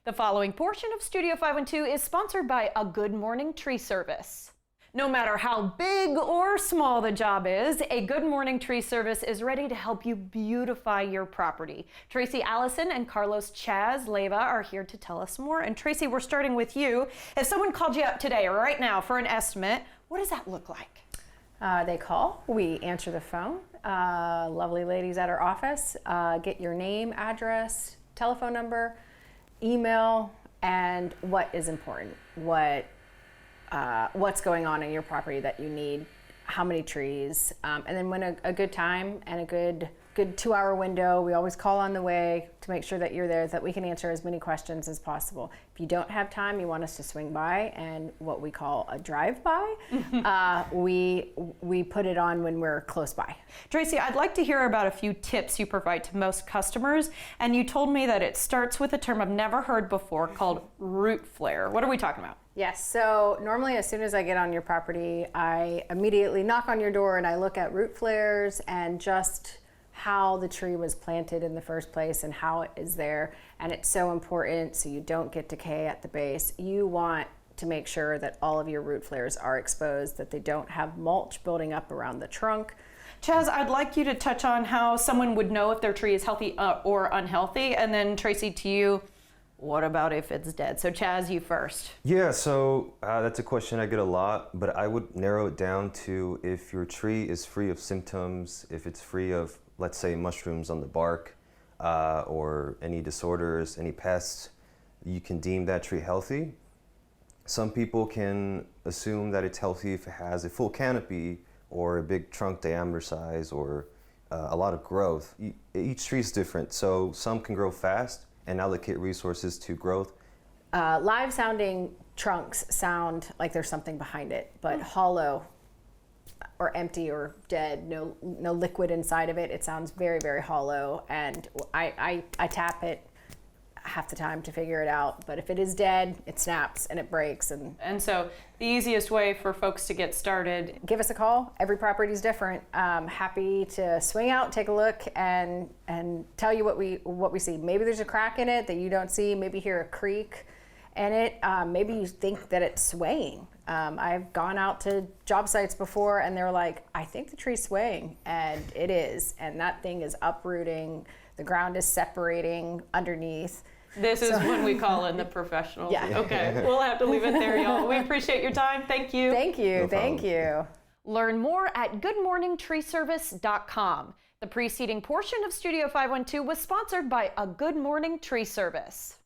The following portion of Studio 512 is sponsored by A Good Morning Tree Service. No matter how big or small the job is, A Good Morning Tree Service is ready to help you beautify your property. Tracy Allison and Carlos Chaz Leyva are here to tell us more. And Tracy, we're starting with you. If someone called you up today or right now for an estimate, what does that look like? They call, we answer the phone. Lovely ladies at our office get your name, address, telephone number, email, and what is important, what's going on in your property that you need, how many trees, and then when a good time and a good 2-hour window. We always call on the way to make sure that you're there, that we can answer as many questions as possible. If you don't have time, you want us to swing by and what we call a drive-by, we put it on when we're close by. Tracy, I'd like to hear about a few tips you provide to most customers, and you told me that it starts with a term I've never heard before called root flare. What are we talking about? Yes, so normally as soon as I get on your property, I immediately knock on your door and I look at root flares and just how the tree was planted in the first place and how it is there. And it's so important so you don't get decay at the base. You want to make sure that all of your root flares are exposed, that they don't have mulch building up around the trunk. Chaz, I'd like you to touch on how someone would know if their tree is healthy or unhealthy. And then Tracy, to you, what about if it's dead? So Chaz, you first. Yeah, so that's a question I get a lot, but I would narrow it down to if your tree is free of symptoms, if it's free of, let's say, mushrooms on the bark, or any disorders, any pests, you can deem that tree healthy. Some people can assume that it's healthy if it has a full canopy or a big trunk diameter size or a lot of growth. Each tree is different, so some can grow fast and allocate resources to growth. Live sounding trunks sound like there's something behind it, but hollow or empty or dead, no liquid inside of it. It sounds very, very hollow, and I tap it half the time to figure it out. But if it is dead, it snaps and it breaks. And so the easiest way for folks to get started, give us a call. Every property is different. Happy to swing out, take a look, and tell you what we see. Maybe there's a crack in it that you don't see. Maybe hear a creak in it. Maybe you think that it's swaying. I've gone out to job sites before and they're like, I think the tree's swaying, and it is. And that thing is uprooting. The ground is separating underneath. This is when we call in the professionals. Yeah. Okay, we'll have to leave it there, y'all. We appreciate your time. Thank you. Thank you. No Thank problem. you. Learn more at goodmorningtreeservice.com. The preceding portion of Studio 512 was sponsored by A Good Morning Tree Service.